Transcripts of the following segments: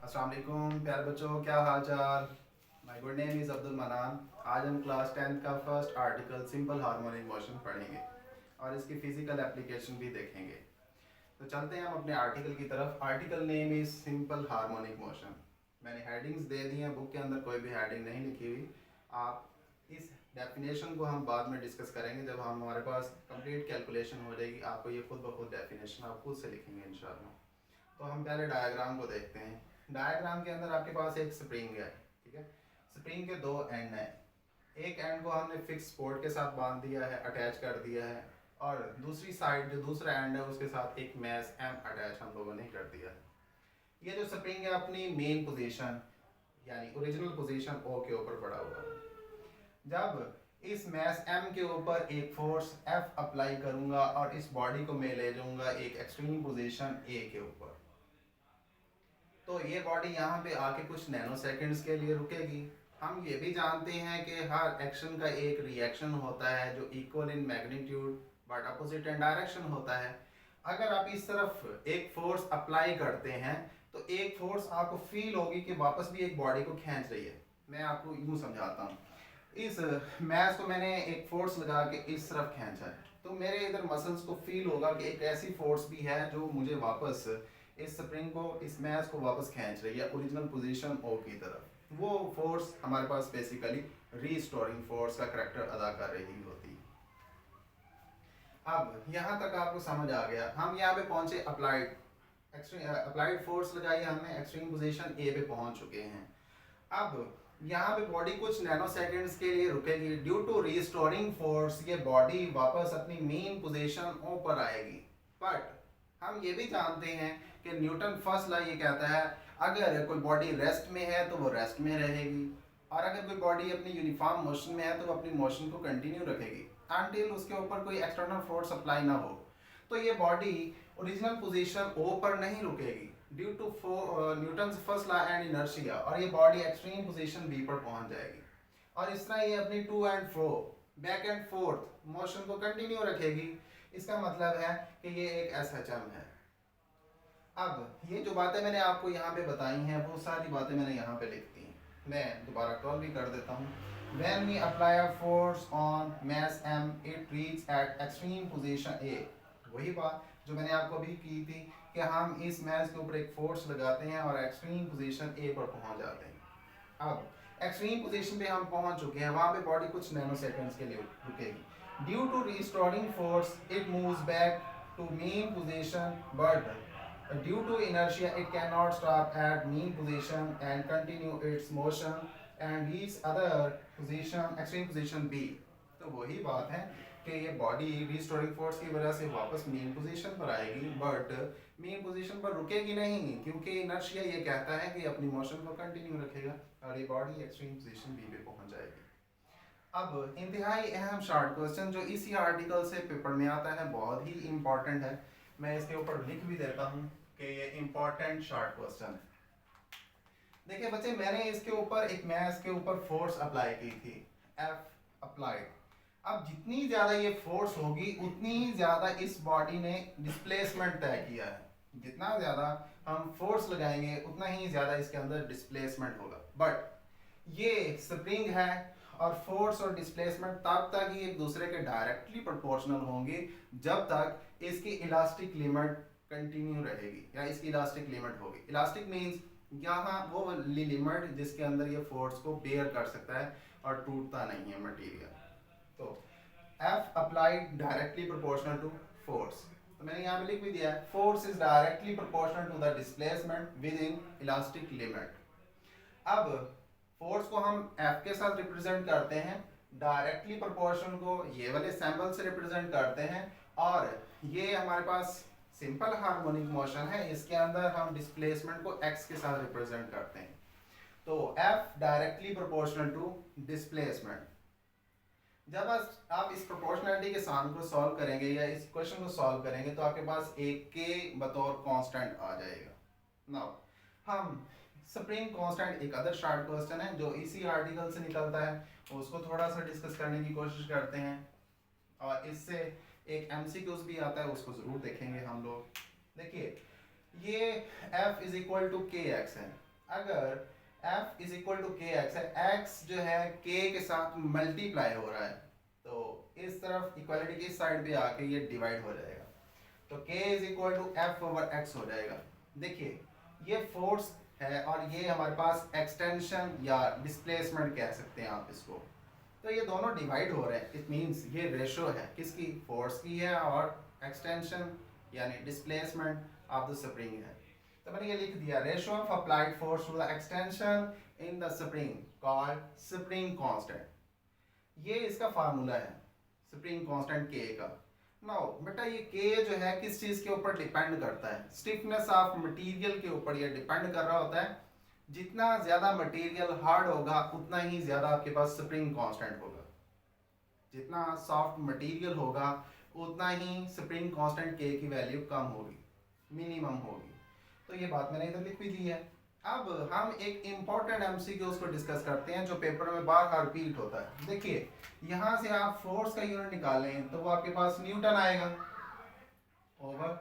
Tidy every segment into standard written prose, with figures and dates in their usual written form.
अस्सलाम वालेकुम प्यारे बच्चों, क्या हाल चाल। My good name is Abdul मनान। आज हम क्लास 10th का first article simple harmonic motion पढ़ेंगे और इसकी फिजिकल एप्लीकेशन भी देखेंगे। तो चलते हैं हम अपने आर्टिकल की तरफ। Article name is simple harmonic motion. मैंने हेडिंग्स दे दी हैं, बुक के अंदर कोई भी हेडिंग नहीं लिखी हुई। आप इस डेफिनेशन को हम बाद में डिस्कस करेंगे जब हमारे पास कंप्लीट कैलकुलेशन हो जाएगी। आपको ये खुद ब खुद डेफिनेशन आप खुद से लिखेंगे इंशाल्लाह। तो हम पहले डायग्राम को देखते हैं। डायग्राम के अंदर आपके पास एक स्प्रिंग है, ठीक है। स्प्रिंग के दो एंड हैं। एक एंड को हमने फिक्स सपोर्ट के साथ बांध दिया है, अटैच कर दिया है, और दूसरी साइड जो दूसरा एंड है उसके साथ एक मैस एम अटैच हम लोगों ने कर दिया है। ये जो स्प्रिंग है अपनी मेन पोजीशन यानी ओरिजिनल पोजीशन ओ के ऊपर पड़ा हुआ है। जब इस मैस एम के ऊपर एक फोर्स एफ अप्लाई करूंगा और इस बॉडी को मैं ले जाऊंगा एक एक्सट्रीम पोजीशन ए के ऊपर, तो ये बॉडी यहाँ पे आके कुछ नैनो सेकेंड्स के लिए रुकेगी। हम ये भी जानते हैं कि हर एक्शन का एक रिएक्शन होता है जो equal in magnitude but opposite in direction होता है। अगर आप इस तरफ एक फोर्स अप्लाई करते हैं तो एक फोर्स आपको फील होगी कि वापस भी एक बॉडी को खींच रही है। मैं आपको यूँ समझाता हूँ। इस मैच को मैंने एक फोर्स लगा के इस तरफ खींचा है, तो मेरे इधर मसल्स को फील होगा कि एक ऐसी फोर्स भी है जो मुझे वापस इस स्प्रिंग को इस मैच को वापस खींच रही है ओरिजिनल पोजीशन ओ की तरफ। वो फोर्स हमारे पास बेसिकली रीस्टोरिंग फोर्स का करेक्टर अदा कर रही होती है। अब यहाँ तक आपको समझ आ गया। हम यहाँ पे पहुंचे, अप्लाइड फोर्स लगाई हमने, एक्सट्रीम पोजीशन ए पे पहुंच चुके हैं। अब यहाँ पे बॉडी कुछ नैनो सेकेंड्स के लिए रुकेगी। ड्यू टू रीस्टोरिंग फोर्स ये बॉडी वापस अपनी मेन पोजीशन ओ पर आएगी। बट हम ये भी जानते हैं कि न्यूटन फर्स्ट लॉ ये कहता है अगर कोई बॉडी रेस्ट में है तो वो रेस्ट में रहेगी, और अगर कोई बॉडी अपनी यूनिफॉर्म मोशन में है तो वो अपनी मोशन को कंटिन्यू रखेगी अनटिल उसके ऊपर कोई एक्सटर्नल फोर्स अप्लाई ना हो। तो ये बॉडी ओरिजिनल पोजीशन ओ पर नहीं रुकेगी due to Newton first law and inertia, और ये बॉडी एक्सट्रीम पोजीशन बी पर पहुंच जाएगी। और इस तरह ये अपनी to and fro back and forth motion को कंटिन्यू रखेगी। इसका मतलब है कि ये एक एसएचएम है। अब ये जो बातें मैंने आपको यहाँ पे बताई हैं वो सारी बातें मैंने यहाँ पे लिख दी हैं। मैं दोबारा कॉल भी कर देता हूँ। When we apply a force on mass m, it reaches at extreme position A। वही बात जो मैंने आपको अभी की थी कि हम इस मैस के ऊपर एक फोर्स लगाते हैं और एक्सट्रीम पोजीशन ए पर पहुंच जाते हैं। अब एक्सट्रीम पोजीशन पे हम पहुंच चुके हैं, वहां पे बॉडी कुछ नैनो सेकंड्स के लिए रुकेगी। Due to restoring force it moves back to mean position, but due to inertia it can not stop at mean position and continue its motion and reach other position extreme position B. तो वही बात है कि ये body restoring force की वजह से वापस मेन पोजीशन पर आएगी, बट मेन पोजीशन पर रुकेगी नहीं क्योंकि इनर्शिया ये कहता है कि अपनी मोशन को कंटिन्यू रखेगा और ये बॉडी एक्सट्रीम पोजीशन बी पे पहुंच जाएगी। अब इंतहाई अहम शॉर्ट क्वेश्चन जो इसी आर्टिकल से पेपर में आता है, बहुत ही इंपॉर्टेंट है। मैं इसके ऊपर लिख भी देता हूँ कि ये इंपॉर्टेंट शॉर्ट क्वेश्चन है। देखिए बच्चे, मैंने इसके ऊपर एक मैस के ऊपर फोर्स अप्लाई की थी, एफ अप्लाइड। अब जितनी ज्यादा ये फोर्स होगी उतनी ही ज्यादा इस बॉडी ने डिस्प्लेसमेंट तय किया है। जितना ज्यादा हम फोर्स लगाएंगे उतना ही ज्यादा इसके अंदर डिस्प्लेसमेंट होगा। बट ये स्प्रिंग है और फोर्स और डिस्प्लेसमेंट तब तक ही एक दूसरे के डायरेक्टली प्रोपोर्शनल होंगे जब तक इसकी इलास्टिक लिमिट कंटिन्यू रहेगी या इसकी इलास्टिक लिमिट होगी। इलास्टिक मीन्स यहाँ वो लिमिट जिसके अंदर ये फोर्स को बेयर कर सकता है और टूटता नहीं है मटेरियल। तो F applied directly proportional to force. तो मैंने यहाँ पे लिख भी दिया है, force is directly proportional to the displacement with in elastic limit. अब फोर्स को हम F के साथ रिप्रेजेंट करते हैं, डायरेक्टली प्रोपोर्शनल को ये वाले सिंबल से रिप्रेजेंट करते हैं, और ये हमारे पास सिंपल हार्मोनिक मोशन है, इसके अंदर हम डिस्प्लेसमेंट को x के साथ रिप्रेजेंट करते हैं। तो F directly proportional to displacement. जब आप इस प्रोपोर्शनलिटी के साम को सॉल्व करेंगे या इस क्वेश्चन को सॉल्व करेंगे तो आपके पास एक के बतौर कांस्टेंट आ जाएगा। नाउ हम स्प्रिंग कांस्टेंट एक अदर शॉर्ट क्वेश्चन है जो इसी आर्टिकल से निकलता है, उसको थोड़ा सा डिस्कस करने की कोशिश करते हैं, और इससे एक एमसीक्यूज भी आता है, उसको जरूर देखेंगे हम लोग। देखिए ये F इज इक्वल टू के एक्स है। अगर f इज इक्वल टू के एक्स है, x जो है k के साथ मल्टीप्लाई हो रहा है, तो इस तरफ इक्वालिटी की साइड पे आके ये डिवाइड हो जाएगा, तो k is equal to F over X हो जाएगा। देखिए ये फोर्स है और ये हमारे पास एक्सटेंशन या डिस्प्लेसमेंट कह सकते हैं आप इसको, तो ये दोनों डिवाइड हो रहे हैं। इट मींस ये रेशो है किसकी, फोर्स की है और एक्सटेंशन यानी डिस्प्लेसमेंट ऑफ द स्प्रिंग है। तो मैंने ये लिख दिया, ratio of applied force to the extension in the spring called spring constant. ये इसका फार्मूला है स्प्रिंग कांस्टेंट के का। नाउ बेटा ये के जो है किस चीज के ऊपर डिपेंड करता है, स्टिफनेस ऑफ मटेरियल के ऊपर ये डिपेंड कर रहा होता है। जितना ज्यादा मटेरियल हार्ड होगा उतना ही ज्यादा आपके पास स्प्रिंग कांस्टेंट होगा, जितना सॉफ्ट मटेरियल होगा उतना ही स्प्रिंग कांस्टेंट के की वैल्यू कम होगी, मिनिमम होगी। तो ये बात मैंने इधर लिख भी दी है। अब हम एक इम्पोर्टेंट एमसीक्यूज को डिस्कस करते हैं जो पेपर में बार बार रिपीट होता है। देखिए यहाँ से आप फोर्स का यूनिट निकालें तो वो आपके पास न्यूटन आएगा ओवर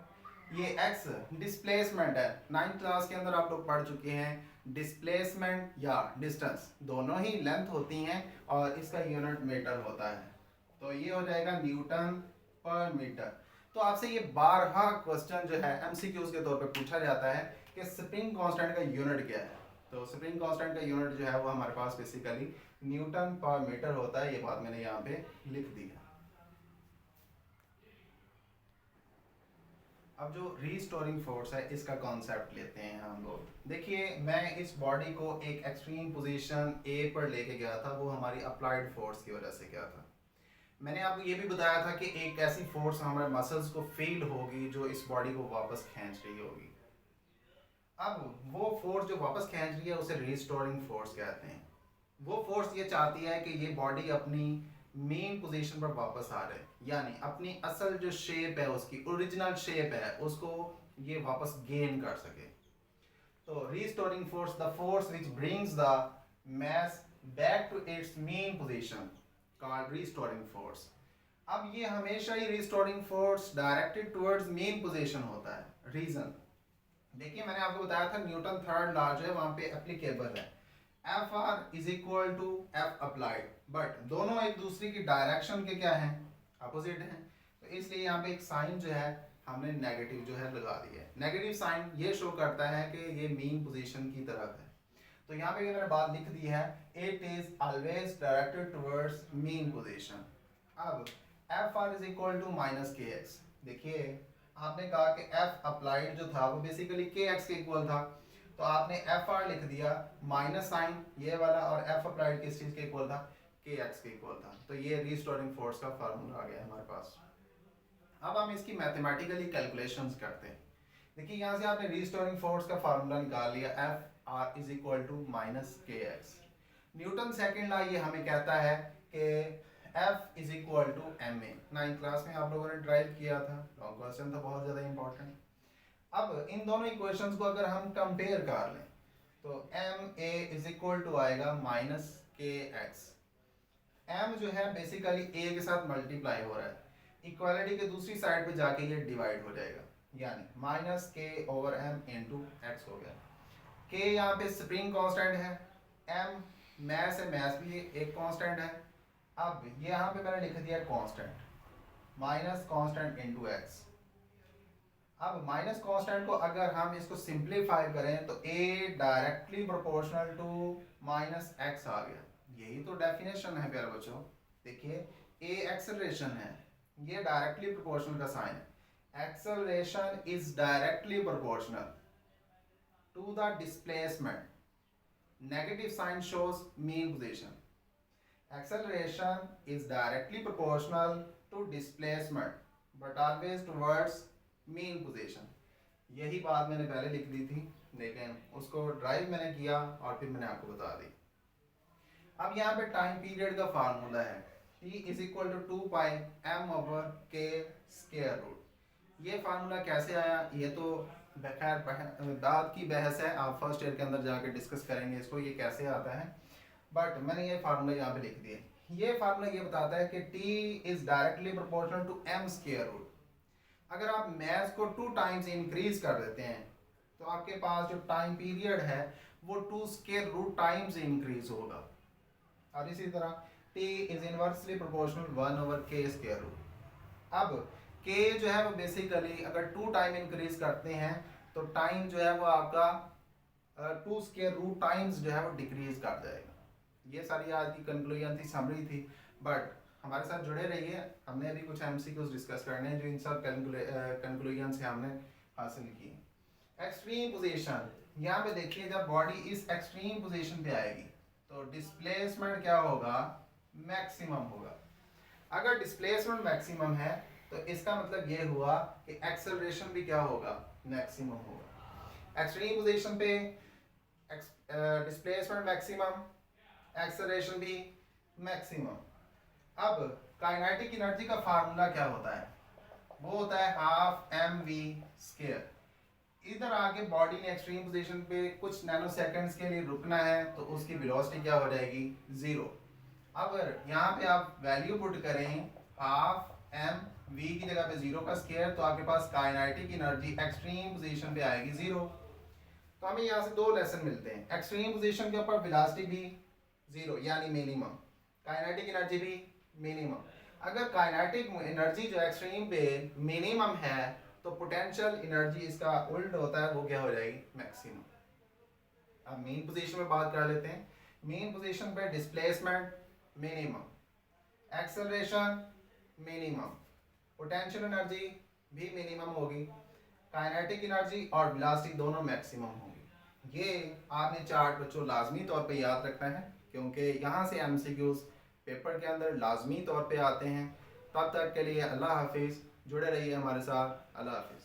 ये एक्स डिस्प्लेसमेंट है। 9th क्लास के अंदर आप लोग पढ़ चुके हैं डिस्प्लेसमेंट या डिस्टेंस दोनों ही लेंथ होती हैं और इसका यूनिट मीटर होता है, तो ये हो जाएगा न्यूटन पर मीटर। तो आपसे ये बारहा क्वेश्चन जो है एमसीक्यूज के तौर पे पूछा जाता है कि स्प्रिंग कांस्टेंट का यूनिट क्या है। तो स्प्रिंग कांस्टेंट का यूनिट जो है वो हमारे पास बेसिकली न्यूटन पर मीटर होता है। ये बात मैंने यहाँ पे लिख दी है। अब जो रीस्टोरिंग फोर्स है इसका कॉन्सेप्ट लेते हैं हम लोग। देखिए मैं इस बॉडी को एक एक्सट्रीम पोजीशन ए पर लेके गया था, वो हमारी अप्लाइड फोर्स की वजह से गया था। मैंने आपको ये भी बताया था कि एक ऐसी फोर्स हमारे मसल्स को फील होगी जो इस बॉडी को वापस खींच रही होगी। अब वो फोर्स जो वापस खींच रही है उसे रीस्टोरिंग फोर्स कहते हैं। वो फोर्स ये चाहती है कि ये बॉडी अपनी मेन पोजीशन पर वापस आ रहे, यानी अपनी असल जो शेप है उसकी ओरिजिनल शेप है उसको ये वापस गेन कर सके। तो restoring force the force which brings the mass back to its mean position called restoring force. अब ये हमेशा ही restoring force directed towards mean position होता है। रीजन देखिए मैंने आपको बताया था न्यूटन थर्ड लॉ जो है वहां पे एप्लीकेबल है, F R is equal to F applied, but दोनों एक दूसरे की डायरेक्शन के क्या हैं, अपोजिट हैं। तो इसलिए यहाँ पे एक साइन जो है हमने नेगेटिव जो है लगा दिया है। नेगेटिव साइन ये शो करता है कि ये मेन पोजीशन की तरफ है। तो यहाँ पे मैंने बात लिख दी है, it is always directed towards mean position. अब F R is equal to minus K X. देखिए आपने कहा कि एफ अप्लाइड जो था वो बेसिकली के एक्स के इक्वल था, तो आपने एफ आर लिख दिया माइनस साइन ये वाला, और एफ अप्लाइड किस चीज के इक्वल था, के एक्स के इक्वल था। तो ये रीस्टोरिंग फोर्स का फार्मूला आ गया हमारे पास। अब हम इसकी मैथमेटिकली कैलकुलेशंस करते हैं। देखिए यहाँ से आपने रीस्टोरिंग फोर्स का फार्मूला निकाल लिया, F R is equal to minus K X. Newton second law ये हमें कहता है कि F is equal to M A. 9th class में आप लोगों ने ड्राइव किया था, लॉन्ग क्वेश्चन था, बहुत ज़्यादा इंपॉर्टेंट। अब इन दोनों इक्वेशंस को अगर हम कंपेयर कर लें तो M A is equal to आएगा माइनस के एक्स। एम जो है बेसिकली ए के साथ मल्टीप्लाई हो रहा है, इक्वालिटी के दूसरी साइड पे जाके ये डिवाइड हो जाएगा, यानी माइनस के ओवर एम इंटू एक्स हो गया। के यहाँ पे स्प्रिंग कांस्टेंट है, एम मैस है, मैस भी एक कांस्टेंट है। अब यहाँ पे मैंने लिख दिया constant, minus constant into x. अब माइनस कांस्टेंट को अगर हम इसको सिंप्लीफाई करें तो a directly proportional to minus x आ गया। यही तो डेफिनेशन है प्यारे बच्चों। देखिए a एक्सेलरेशन है, ये डायरेक्टली प्रोपोर्शनल का साइन है। Acceleration is directly proportional to the displacement, negative sign shows mean position. Acceleration is directly proportional to displacement but always towards mean position. यही बात मैंने पहले लिख दी थी, लेकिन उसको ड्राइव मैंने किया और फिर मैंने आपको बता दी। अब यहाँ पे टाइम पीरियड का फार्मूला है, T is equal to 2 pi m over K square root. ये फार्मूला कैसे आया ये तो खैर दाद की बहस है, आप फर्स्ट ईयर के अंदर जाके डिस्कस करेंगे इसको ये कैसे आता है, बट मैंने ये फार्मूला यहाँ पे लिख दिए। ये फार्मूला ये बताता है कि T is directly proportional to m square root. अगर आप मैथ को 2 टाइम्स इंक्रीज कर देते हैं तो आपके पास जो टाइम पीरियड है वो 2 स्क्वायर रूट टाइम्स इंक्रीज होगा। और इसी तरह t is inversely proportional 1/k square root. अब k जो है वो बेसिकली अगर 2 टाइम इंक्रीज करते हैं तो टाइम जो है वो आपका 2 स्क्वायर रूट टाइम्स जो है वो डिक्रीज कर जाएगा। ये सारी आज की कंक्लूजन थी, समरी थी, बट हमारे साथ जुड़े रहिए। हमने अभी कुछ एमसीक्यूज डिस्कस करने हैं जो इन सब कंक्लूजन से हमने हासिल की। एक्सट्रीम पोजीशन, यहाँ पे देखिए जब बॉडी इस एक्सट्रीम पोजीशन पे आएगी तो डिस्प्लेसमेंट क्या होगा, मैक्सिमम होगा। अगर डिस्प्लेसमेंट मैक्सिमम है तो इसका मतलब ये हुआ कि एक्सेलरेशन भी क्या होगा, मैक्सिमम होगा। एक्सट्रीम पोजीशन पे डिस्प्लेसमेंट मैक्सिमम, एक्सेलरेशन भी मैक्सिमम। अब काइनेटिक एनर्जी का फार्मूला क्या होता है, वो होता है हाफ mv²। इधर आके बॉडी ने एक्सट्रीम पोजीशन पे कुछ नैनो सेकंड्स के लिए रुकना है तो उसकी वेलोसिटी क्या हो जाएगी, 0। अगर यहाँ पे आप वैल्यू पुट करें हाफ mv की जगह पे 0 का स्क्वायर तो आपके पास काइनेटिक एनर्जी एक्सट्रीम पोजीशन पे आएगी 0। तो हमें यहाँ से 2 लेसन मिलते हैं। एक्सट्रीम पोजीशन के ऊपर वेलोसिटी भी 0 यानी मिनिमम, काइनेटिक एनर्जी भी मिनिमम। अगर काइनेटिक एनर्जी जो एक्सट्रीम पे मिनिमम है तो पोटेंशियल एनर्जी इसका उल्ट होता है, वो क्या हो जाएगी, मैक्सिमम। अब मेन पोजीशन में बात कर लेते हैं। मेन पोजीशन पे displacement minimum, acceleration minimum, potential energy भी मिनिमम होगी, काइनेटिक एनर्जी और वेलोसिटी दोनों मैक्सिमम होंगी। ये आपने चार्ट बच्चों लाजमी तौर पे याद रखना है क्योंकि यहाँ से एमसीक्यूज पेपर के अंदर लाजमी तौर पे आते हैं। तब तक के लिए अल्लाह हाफिज़, जुड़े रहिए हमारे साथ। अल्लाह हाफिज़।